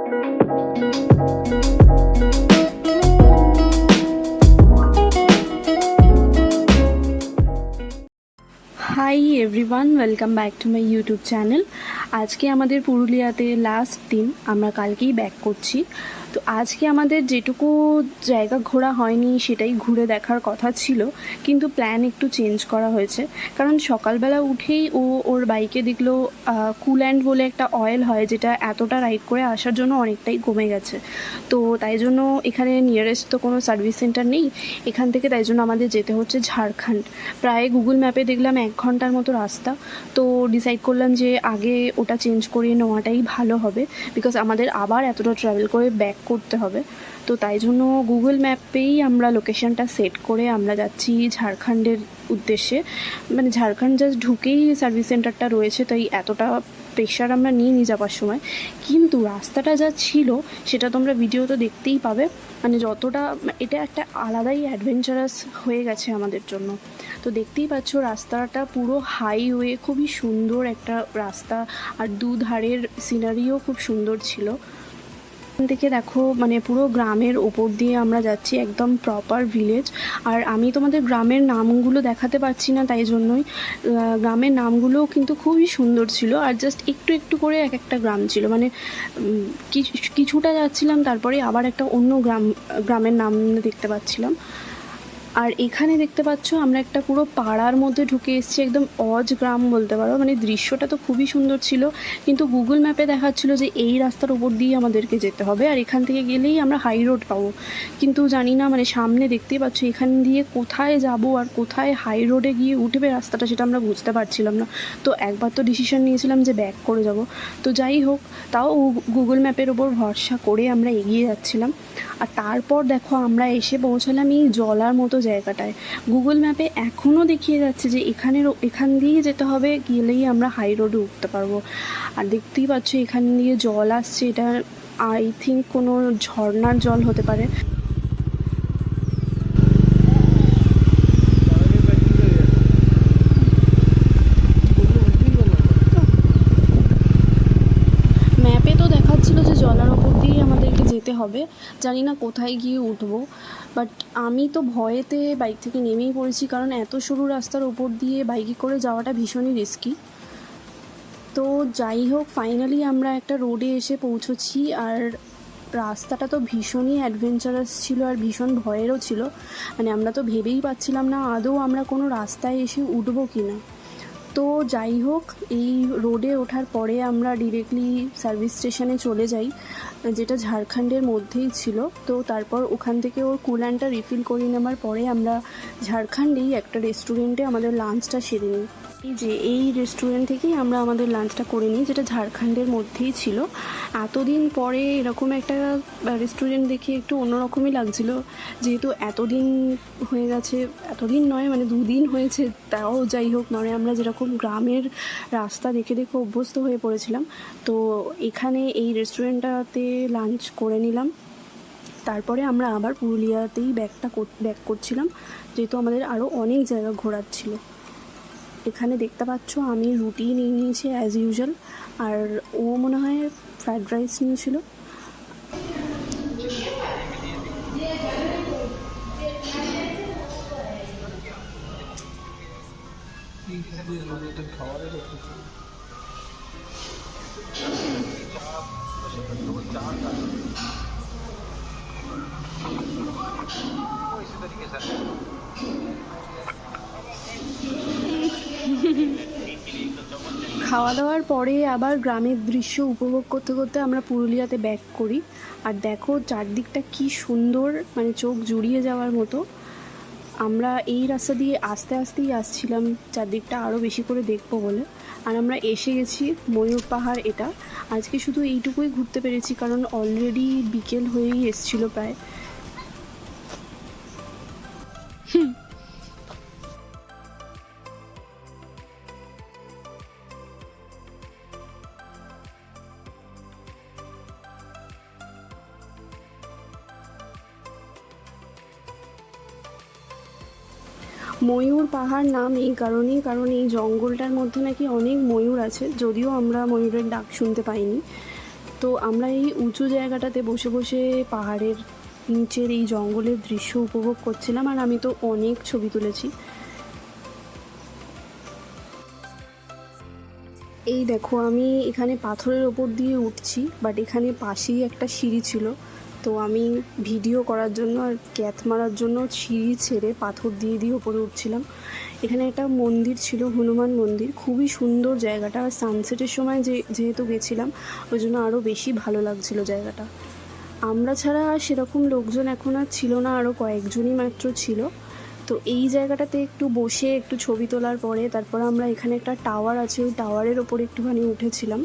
Hi everyone, welcome back to my YouTube channel. আজকে আমাদের পুরুলিয়াতে লাস্ট দিন, আমরা কালকেই ব্যাক করছি। তো আজকে আমাদের যেটুকু জায়গা ঘোরা হয়নি সেটাই ঘুরে দেখার কথা ছিল, কিন্তু প্ল্যান একটু চেঞ্জ করা হয়েছে। কারণ সকালবেলা উঠেই ওর বাইকে দেখলো কুল্যান্ট বলে একটা অয়েল হয়, যেটা এতটা রাইড করে আসার জন্য অনেকটাই কমে গেছে। তো তাই জন্য এখানে নিয়ারেস্ট তো কোনো সার্ভিস সেন্টার নেই এখান থেকে, তাই জন্য আমাদের যেতে হচ্ছে ঝাড়খণ্ড। প্রায় গুগল ম্যাপে দেখলাম 1 ঘন্টার মতো রাস্তা। তো ডিসাইড করলাম যে আগে ওটা চেঞ্জ করে নেওয়াটাই ভালো হবে, বিকজ আমাদের আবার এতটা ট্রাভেল করে ব্যাক করতে হবে। তো তাই জন্য গুগল ম্যাপেই আমরা লোকেশনটা সেট করে আমরা যাচ্ছি ঝাড়খণ্ডের উদ্দেশ্যে। মানে ঝাড়খণ্ড জাস্ট ঢুকেই সার্ভিস সেন্টারটা রয়েছে, তাই এতটা প্রেশার আমরা নিয়ে যাওয়ার সময়। কিন্তু রাস্তাটা যা ছিল সেটা তোমরা ভিডিওতে দেখতেই পাবে। মানে যতটা এটা একটা আলাদাই অ্যাডভেঞ্চারাস হয়ে গেছে আমাদের জন্য। তো দেখতেই পাচ্ছ রাস্তাটা পুরো হাইওয়ে, খুবই সুন্দর একটা রাস্তা, আর দুধারের সিনারিও খুব সুন্দর ছিল। এখান থেকে দেখো মানে পুরো গ্রামের ওপর দিয়ে আমরা যাচ্ছি, একদম প্রপার ভিলেজ। আর আমি তোমাদের গ্রামের নামগুলো দেখাতে পারছি না, তাই জন্যই গ্রামের নামগুলোও কিন্তু খুবই সুন্দর ছিল। আর জাস্ট একটু একটু করে এক একটা গ্রাম ছিল, মানে কিছুটা যাচ্ছিলাম তারপরে আবার একটা অন্য গ্রামের নাম দেখতে পাচ্ছিলাম। আর এখানে দেখতে পাচ্ছ আমরা একটা পুরো পাড়ার মধ্যে ঢুকে এসেছি, একদম অজ গ্রাম বলতে পারো। মানে দৃশ্যটা তো খুবই সুন্দর ছিল, কিন্তু গুগল ম্যাপে দেখাচ্ছিল যে এই রাস্তার উপর দিয়ে আমাদেরকে যেতে হবে, আর এখান থেকে গেলেই আমরা হাই রোড পাবো। কিন্তু জানি না, মানে সামনে দেখতেই পাচ্ছ এখান দিয়ে কোথায় যাব আর কোথায় হাই রোডে গিয়ে উঠবে রাস্তাটা, সেটা আমরা বুঝতে পারছিলাম না। তো একবার তো ডিসিশন নিয়েছিলাম যে ব্যাক করে যাব। তো যাই হোক, তাও গুগল ম্যাপের ওপর ভরসা করে আমরা এগিয়ে যাচ্ছিলাম। আর তারপর দেখো আমরা এসে পৌঁছালাম এই জলার মতো জায়গাটায়। গুগল ম্যাপে এখনও দেখিয়ে যাচ্ছে যে এখান দিয়েই যেতে হবে, গেলেই আমরা হাই রোডে উঠতে পারবো। আর দেখতেই পাচ্ছ এখান দিয়ে জল আসছে, এটা আই থিঙ্ক কোনো ঝর্ণার জল হতে পারে। ম্যাপে তো দেখাচ্ছিল যে জলার ওপর দিয়েই আমাদেরকে যেতে হবে, জানি না কোথায় গিয়ে উঠবো। বাট আমি তো ভয়েতে বাইক থেকে নেমেই পড়েছি, কারণ এত সরু রাস্তার ওপর দিয়ে বাইকে করে যাওয়াটা ভীষণই রিস্কি। তো যাই হোক, ফাইনালি আমরা একটা রোডে এসে পৌঁছেছি। আর রাস্তাটা তো ভীষণই অ্যাডভেঞ্চারাস ছিল আর ভীষণ ভয়েরও ছিল। মানে আমরা তো ভেবেই পাচ্ছিলাম না আদৌ আমরা কোনো রাস্তায় এসে উঠবো কি না। তো যাই হোক, এই রোডে ওঠার পরে আমরা ডিরেক্টলি সার্ভিস স্টেশনে চলে যাই, যেটা ঝাড়খণ্ডের মধ্যেই ছিল। তো তারপর ওখান থেকে ওর কুল্যান্টটা রিফিল করে নেওয়ার পরে আমরা ঝাড়খণ্ডেই একটা রেস্টুরেন্টে আমাদের লাঞ্চটা সেরে নিই। এই রেস্টুরেন্ট থেকেই আমরা আমাদের লাঞ্চটা করে নিই, যেটা ঝাড়খণ্ডের মধ্যেই ছিল। এতদিন পরে এরকম একটা রেস্টুরেন্ট দেখে একটু অন্যরকমই লাগছিল, যেহেতু এতদিন হয়ে গেছে, এতদিন নয় মানে 2 দিন হয়েছে। তাও যাই হোক, মানে আমরা যেরকম গ্রামের রাস্তা দেখে দেখে অভ্যস্ত হয়ে পড়েছিলাম। তো এখানে এই রেস্টুরেন্টটাতে লাঞ্চ করে নিলাম। তারপরে আমরা আবার পুরুলিয়াতেই ব্যাক করছিলাম, যেহেতু আমাদের আরও অনেক জায়গা ঘোরার ছিল। এখানে দেখতে পাচ্ছ আমি রুটি নিয়ে নিয়েছি অ্যাজ ইউজুয়াল, আর ও মনে হয় ফ্রায়েড রাইস নিয়েছিল। খাওয়া দাওয়ার পরে আবার গ্রামের দৃশ্য উপভোগ করতে করতে আমরা পুরুলিয়াতে ব্যাক করি। আর দেখো চারদিকটা কি সুন্দর, মানে চোখ জুড়িয়ে যাওয়ার মতো। আমরা এই রাস্তা দিয়ে আস্তে আস্তেই আসছিলাম চারদিকটা আরও বেশি করে দেখবো বলে। আর আমরা এসে গেছি ময়ূর পাহাড়। এটা আজকে শুধু এইটুকুই ঘুরতে পেরেছি, কারণ অলরেডি বিকেল হয়েই এসেছিলো প্রায়। ময়ূর পাহাড় নাম এই কারণেই, কারণ এই জঙ্গলটার মধ্যে নাকি অনেক ময়ূর আছে, যদিও আমরা ময়ূরের ডাক শুনতে পাইনি। তো আমরা এই উঁচু জায়গাটাতে বসে বসে পাহাড়ের নিচের এই জঙ্গলের দৃশ্য উপভোগ করছিলাম, আর আমি তো অনেক ছবি তুলেছি। এই দেখো আমি এখানে পাথরের ওপর দিয়ে উঠছি, বাট এখানে পাশেই একটা সিঁড়ি ছিল, তো আমি ভিডিও করার জন্য আর ক্যাথ মারার জন্য সিঁড়ি ছেড়ে পাথর দিয়ে দিয়ে ওপরে উঠছিলাম। এখানে একটা মন্দির ছিল, হনুমান মন্দির, খুবই সুন্দর জায়গাটা। আর সানসেটের সময় যেহেতু গেছিলাম ওই জন্য আরও বেশি ভালো লাগছিল জায়গাটা। আমরা ছাড়া সেরকম লোকজন এখন আর ছিল না, আরও কয়েকজনই মাত্র ছিল। তো এই জায়গাটাতে একটু বসে একটু ছবি তোলার পরে তারপর আমরা এখানে একটা টাওয়ার আছে, ওই টাওয়ারের ওপরে একটুখানি উঠেছিলাম।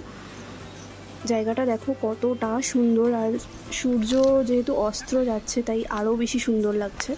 জায়গাটা দেখো কতটা সুন্দর, আর সূর্য যেহেতু অস্ত যাচ্ছে তাই আরও বেশি সুন্দর লাগছে।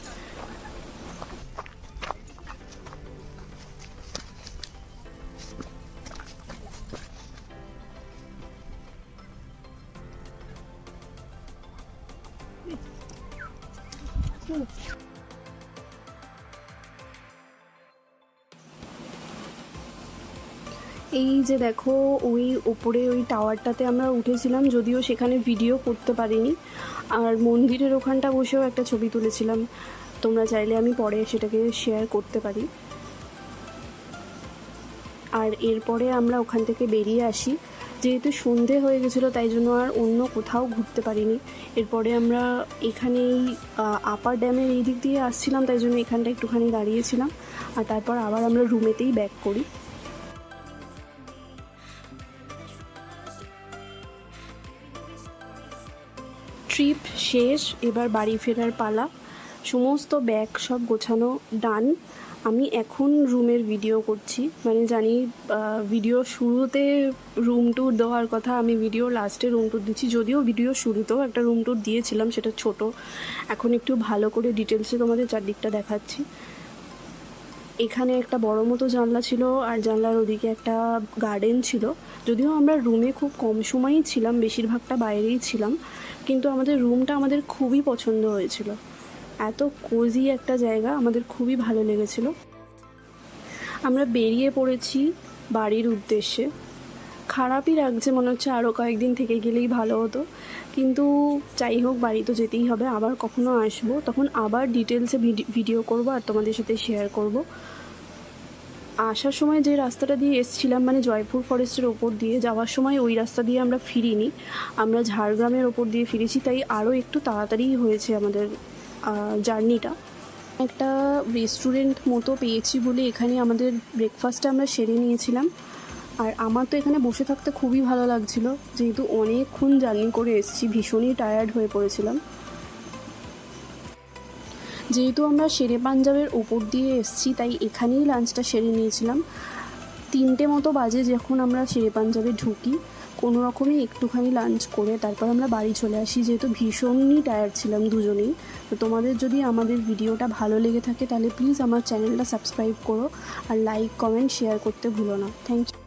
এই যে দেখো ওই ওপরে ওই টাওয়ারটাতে আমরা উঠেছিলাম, যদিও সেখানে ভিডিও করতে পারিনি। আর মন্দিরের ওখানটা বসেও একটা ছবি তুলেছিলাম, তোমরা চাইলে আমি পরে সেটাকে শেয়ার করতে পারি। আর এরপরে আমরা ওখান থেকে বেরিয়ে আসি, যেহেতু সন্ধে হয়ে গেছিলো তাই জন্য আর অন্য কোথাও ঘুরতে পারিনি। এরপরে আমরা এখানেই আপার ড্যামের এই দিক দিয়ে আসছিলাম, তাই জন্য এখানটা একটুখানি দাঁড়িয়েছিলাম, আর তারপর আবার আমরা রুমেতেই ব্যাক করি। ট্রিপ শেষ, এবার বাড়ি ফেরার পালা। সমস্ত ব্যাগ সব গোছানো ডান। আমি এখন রুমের ভিডিও করছি, মানে জানি ভিডিও শুরুতে রুম ট্যুর দেওয়ার কথা, আমি ভিডিও লাস্টে রুম ট্যুর দিচ্ছি। যদিও ভিডিও শুরুতেও একটা রুম ট্যুর দিয়েছিলাম, সেটা ছোট। এখন একটু ভালো করে ডিটেলসে তোমাদের চারদিকটা দেখাচ্ছি। এখানে একটা বড় মতো জানলা ছিল, আর জানলার ওদিকে একটা গার্ডেন ছিল। যদিও আমরা রুমে খুব কম সময়ই ছিলাম, বেশিরভাগটা বাইরেই ছিলাম, কিন্তু আমাদের রুমটা আমাদের খুবই পছন্দ হয়েছিল। এত কোজি একটা জায়গা, আমাদের খুবই ভালো লেগেছিল। আমরা বেরিয়ে পড়েছি বাড়ির উদ্দেশ্যে। খারাপই লাগছে, মনে হচ্ছে আরও কয়েকদিন থেকে গেলেই ভালো হতো, কিন্তু যাই হোক বাড়ি তো যেতেই হবে। আবার কখনো আসবো তখন আবার ডিটেলসে ভিডিও করব আর তোমাদের সাথে শেয়ার করব। আসার সময় যে রাস্তাটা দিয়ে এসেছিলাম, মানে জয়পুর ফরেস্টের ওপর দিয়ে যাওয়ার সময় ওই রাস্তা দিয়ে আমরা ফিরিনি, আমরা ঝাড়গ্রামের ওপর দিয়ে ফিরেছি, তাই আরও একটু তাড়াতাড়ি হয়েছে আমাদের জার্নিটা। একটা রেস্টুরেন্ট মতো পেয়েছি বলে এখানে আমাদের ব্রেকফাস্টটা আমরা সেরে নিয়েছিলাম। আর আমার তো এখানে বসে থাকতে খুবই ভালো লাগছিল, যেহেতু অনেকক্ষণ জার্নি করে এসেছি, ভীষণই টায়ার্ড হয়ে পড়েছিলাম। যেহেতু আমরা শেরে পাঞ্জাবের ওপর দিয়ে এসেছি তাই এখানেই লাঞ্চটা সেরে নিয়েছিলাম। 3টে মতো বাজে যখন আমরা শেরে পাঞ্জাবে ঢুকি, কোনো রকমই একটুখানি লাঞ্চ করে তারপর আমরা বাড়ি চলে আসি, যেহেতু ভীষণই টায়ার্ড ছিলাম দুজনেই। তো তোমাদের যদি আমাদের ভিডিওটা ভালো লেগে থাকে তাহলে প্লিজ আমার চ্যানেলটা সাবস্ক্রাইব করো, আর লাইক কমেন্ট শেয়ার করতে ভুলো না। Thank you.